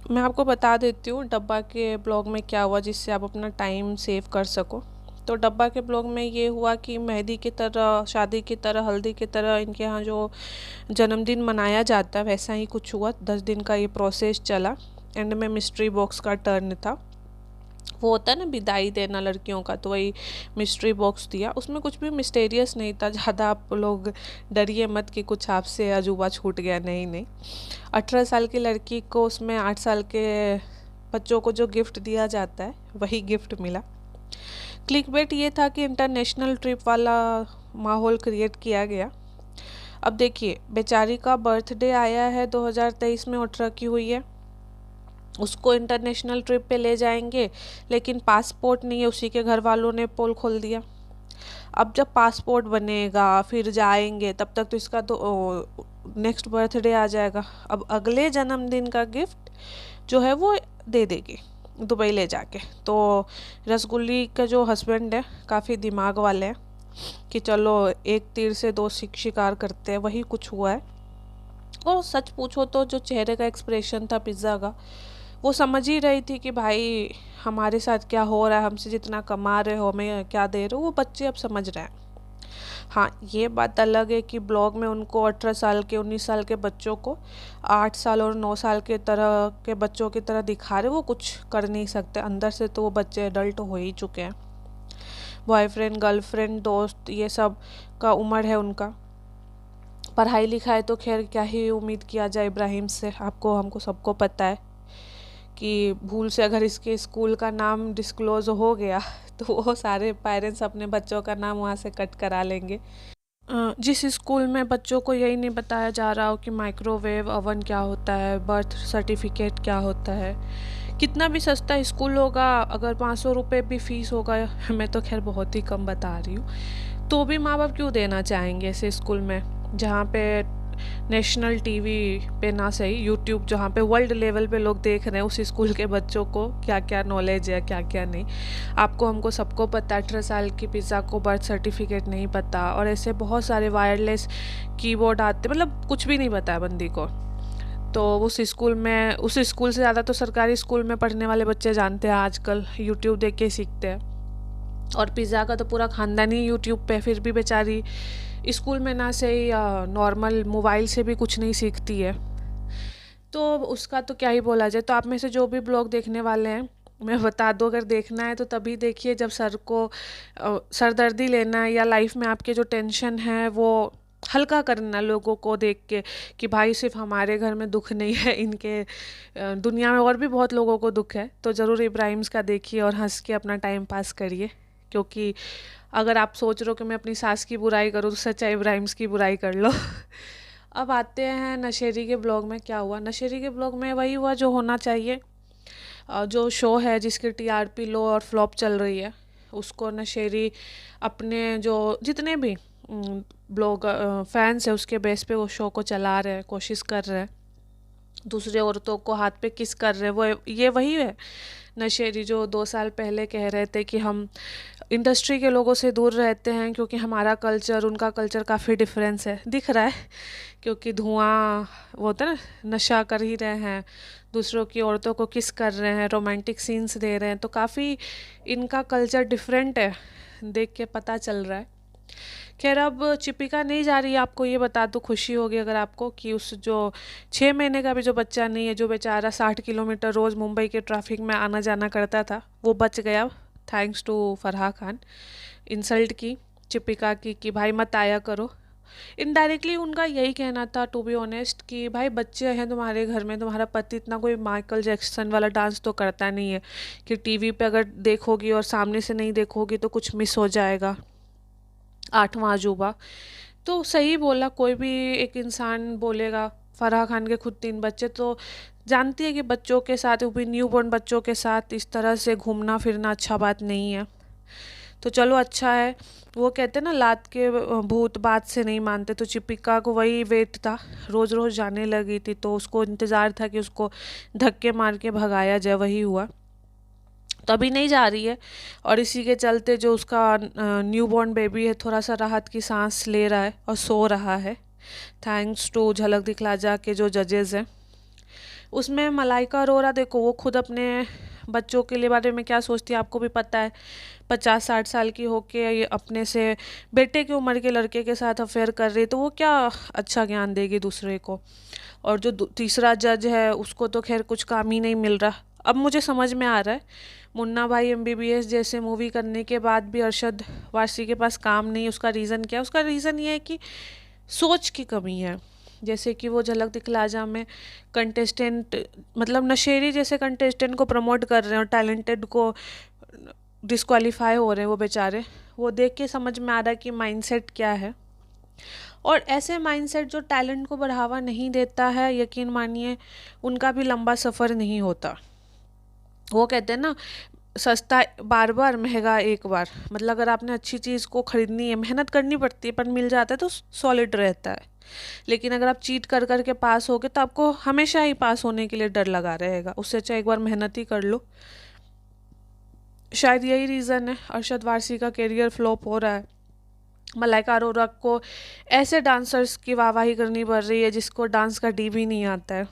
मैं आपको बता देती हूँ डब्बा के ब्लॉग में क्या हुआ जिससे आप अपना टाइम सेव कर सको। तो डब्बा के ब्लॉग में ये हुआ कि मेहंदी की तरह, शादी की तरह, हल्दी की तरह इनके यहाँ जो जन्मदिन मनाया जाता है वैसा ही कुछ हुआ। 10 दिन का ये प्रोसेस चला। एंड में मिस्ट्री बॉक्स का टर्न था। वो होता है ना विदाई देना लड़कियों का, तो वही मिस्ट्री बॉक्स दिया। उसमें कुछ भी मिस्टेरियस नहीं था, ज़्यादा आप लोग डरिए मत कि कुछ आपसे अजूबा छूट गया, नहीं नहीं। 18 साल की लड़की को उसमें 8 साल के बच्चों को जो गिफ्ट दिया जाता है वही गिफ्ट मिला। क्लिकबेट ये था कि इंटरनेशनल ट्रिप वाला माहौल क्रिएट किया गया। अब देखिए, बेचारी का बर्थडे आया है 2023 में, 18 की हुई है। उसको इंटरनेशनल ट्रिप पे ले जाएंगे, लेकिन पासपोर्ट नहीं है, उसी के घर वालों ने पोल खोल दिया। अब जब पासपोर्ट बनेगा फिर जाएंगे, तब तक तो इसका तो नेक्स्ट बर्थडे आ जाएगा। अब अगले जन्मदिन का गिफ्ट जो है वो दे देगी दुबई ले जाके। तो रसगुल्ली का जो हस्बैंड है काफ़ी दिमाग वाले हैं कि चलो एक तीर से दो शिकार करते हैं, वही कुछ हुआ है। और सच पूछो तो जो चेहरे का एक्सप्रेशन था पिज़्ज़ा का, वो समझ ही रही थी कि भाई हमारे साथ क्या हो रहा है, हमसे जितना कमा रहे हो हमें क्या दे रहे हो। वो बच्चे अब समझ रहे हैं। हाँ, ये बात अलग है कि ब्लॉग में उनको 18 साल के, 19 साल के बच्चों को 8 साल और 9 साल के तरह के बच्चों की तरह दिखा रहे। वो कुछ कर नहीं सकते, अंदर से तो वो बच्चे एडल्ट हो ही चुके हैं। बॉयफ्रेंड, गर्लफ्रेंड, दोस्त, ये सब का उम्र है उनका। पढ़ाई लिखाई तो खैर क्या ही उम्मीद किया जाए इब्राहिम से, आपको हमको सबको पता है कि भूल से अगर इसके स्कूल का नाम डिस्क्लोज हो गया तो वो सारे पेरेंट्स अपने बच्चों का नाम वहाँ से कट करा लेंगे। जिस स्कूल में बच्चों को यही नहीं बताया जा रहा हो कि माइक्रोवेव ओवन क्या होता है, बर्थ सर्टिफिकेट क्या होता है। कितना भी सस्ता स्कूल होगा, अगर 500 रुपये भी फीस होगा, मैं तो खैर बहुत ही कम बता रही हूँ, तो भी माँ बाप क्यों देना चाहेंगे ऐसे स्कूल में जहाँ पे नेशनल टीवी पे ना सही, यूट्यूब जहाँ पे वर्ल्ड लेवल पे लोग देख रहे हैं उस स्कूल के बच्चों को क्या क्या नॉलेज है, क्या क्या नहीं। आपको हमको सबको पता, 18 साल की पिज़्ज़ा को बर्थ सर्टिफिकेट नहीं पता, और ऐसे बहुत सारे वायरलेस कीबोर्ड आते, मतलब कुछ भी नहीं पता है बंदी को। तो उस स्कूल में, उस स्कूल से ज़्यादा तो सरकारी स्कूल में पढ़ने वाले बच्चे जानते हैं, आजकल यूट्यूब देख के सीखते हैं। और पिज़्ज़ा का तो पूरा ख़ानदान ही यूट्यूब पे, फिर भी बेचारी स्कूल में ना से नॉर्मल मोबाइल से भी कुछ नहीं सीखती है। तो उसका तो क्या ही बोला जाए। तो आप में से जो भी ब्लॉग देखने वाले हैं, मैं बता दूँ, अगर देखना है तो तभी देखिए जब सर को सरदर्दी लेना है, या लाइफ में आपके जो टेंशन है वो हल्का करना लोगों को देख के कि भाई सिर्फ हमारे घर में दुख नहीं है, इनके दुनिया में और भी बहुत लोगों को दुख है। तो ज़रूर इब्राहिम्स का देखिए और हंस के अपना टाइम पास करिए। क्योंकि अगर आप सोच रहे हो कि मैं अपनी सास की बुराई करूँ तो सच्चा इब्राहिम्स की बुराई कर लो। अब आते हैं नशेरी के ब्लॉग में क्या हुआ। नशेरी के ब्लॉग में वही हुआ जो होना चाहिए। जो शो है जिसकी टीआरपी लो और फ्लॉप चल रही है, उसको नशेरी अपने जो जितने भी ब्लॉग फैंस है उसके बेस पे वो शो को चला रहे हैं, कोशिश कर रहे हैं, दूसरे औरतों को हाथ पे किस कर रहे हैं। वो ये वही है नशेरी जो 2 साल पहले कह रहे थे कि हम इंडस्ट्री के लोगों से दूर रहते हैं क्योंकि हमारा कल्चर उनका कल्चर काफ़ी डिफरेंस है, दिख रहा है। क्योंकि धुआं, वो होता है ना, नशा कर ही रहे हैं, दूसरों की औरतों को किस कर रहे हैं, रोमांटिक सीन्स दे रहे हैं, तो काफ़ी इनका कल्चर डिफरेंट है, देख के पता चल रहा है। खैर, अब चिपिका नहीं जा रही है, आपको ये बता दूँ, खुशी होगी अगर आपको, कि उस जो 6 महीने का भी जो बच्चा नहीं है, जो बेचारा 60 किलोमीटर रोज़ मुंबई के ट्रैफिक में आना जाना करता था, वो बच गया thanks to Farah Khan. Insult की चिपिका की कि भाई मत आया करो। इनडायरेक्टली उनका यही कहना था, टू बी ऑनेस्ट, कि भाई बच्चे हैं तुम्हारे घर में, तुम्हारा पति इतना कोई माइकल जैक्सन वाला डांस तो करता नहीं है कि टीवी पे अगर देखोगी और सामने से नहीं देखोगी तो कुछ मिस हो जाएगा। 8वां अजूबा। तो सही बोला, कोई भी एक इंसान बोलेगा। फराह खान के खुद 3 बच्चे, तो जानती है कि बच्चों के साथ, वो भी न्यू बॉर्न बच्चों के साथ इस तरह से घूमना फिरना अच्छा बात नहीं है। तो चलो अच्छा है। वो कहते हैं ना, लात के भूत बात से नहीं मानते, तो चिपिका को वही वेट था, रोज़ रोज़ जाने लगी थी तो उसको इंतज़ार था कि उसको धक्के मार के भगाया जाए, वही हुआ। तो अभी नहीं जा रही है, और इसी के चलते जो उसका न्यू बॉर्न बेबी है थोड़ा सा राहत की सांस ले रहा है और सो रहा है, थैंक्स टू झलक दिखला जा के जो जजेस हैं। उसमें मलाइका अरोरा देखो, वो खुद अपने बच्चों के लिए बारे में क्या सोचती है आपको भी पता है। 50-60 साल की होके ये अपने से बेटे की उम्र के लड़के के साथ अफेयर कर रही है, तो वो क्या अच्छा ज्ञान देगी दूसरे को। और जो तीसरा जज है उसको तो खैर कुछ काम ही नहीं मिल रहा। अब मुझे समझ में आ रहा है, मुन्ना भाई एमबीबीएस जैसे मूवी करने के बाद भी अरशद वारसी के पास काम नहीं। उसका रीज़न क्या है? उसका रीज़न ये है कि सोच की कमी है। जैसे कि वो झलक दिखला जा में कंटेस्टेंट, मतलब नशेरी जैसे कंटेस्टेंट को प्रमोट कर रहे हैं और टैलेंटेड को डिस्क्वालीफाई हो रहे हैं वो बेचारे। वो देख के समझ में आ रहा है कि माइंडसेट क्या है। और ऐसे माइंडसेट जो टैलेंट को बढ़ावा नहीं देता है, यकीन मानिए उनका भी लंबा सफ़र नहीं होता। वो कहते हैं ना, सस्ता बार बार महंगा एक बार। मतलब अगर आपने अच्छी चीज़ को ख़रीदनी है, मेहनत करनी पड़ती है, पर मिल जाता है तो सॉलिड रहता है। लेकिन अगर आप चीट कर कर के पास होगे तो आपको हमेशा ही पास होने के लिए डर लगा रहेगा। उससे अच्छा एक बार मेहनत ही कर लो। शायद यही रीज़न है अरशद वारसी का करियर फ्लॉप हो रहा है। मलाइका अरोरा को ऐसे डांसर्स की वाहवाही करनी पड़ रही है जिसको डांस का डी भी नहीं आता है।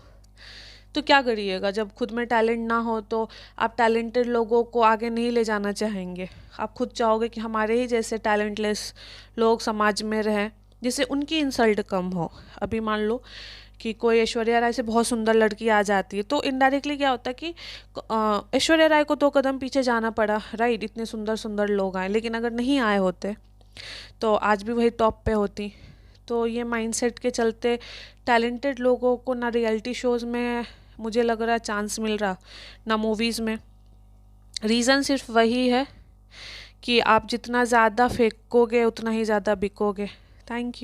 तो क्या करिएगा, जब खुद में टैलेंट ना हो तो आप टैलेंटेड लोगों को आगे नहीं ले जाना चाहेंगे। आप खुद चाहोगे कि हमारे ही जैसे टैलेंटलेस लोग समाज में रहें, जिससे उनकी इंसल्ट कम हो। अभी मान लो कि कोई ऐश्वर्या राय से बहुत सुंदर लड़की आ जाती है, तो इनडायरेक्टली क्या होता है कि ऐश्वर्या राय को 2 कदम पीछे जाना पड़ा, राइट। इतने सुंदर सुंदर लोग आए, लेकिन अगर नहीं आए होते तो आज भी वही टॉप पे होती। तो ये माइंडसेट के चलते टैलेंटेड लोगों को ना रियलिटी शोज़ में मुझे लग रहा है चांस मिल रहा, ना मूवीज़ में। रीज़न सिर्फ वही है कि आप जितना ज़्यादा फेंकोगे उतना ही ज़्यादा बिकोगे। Thank you.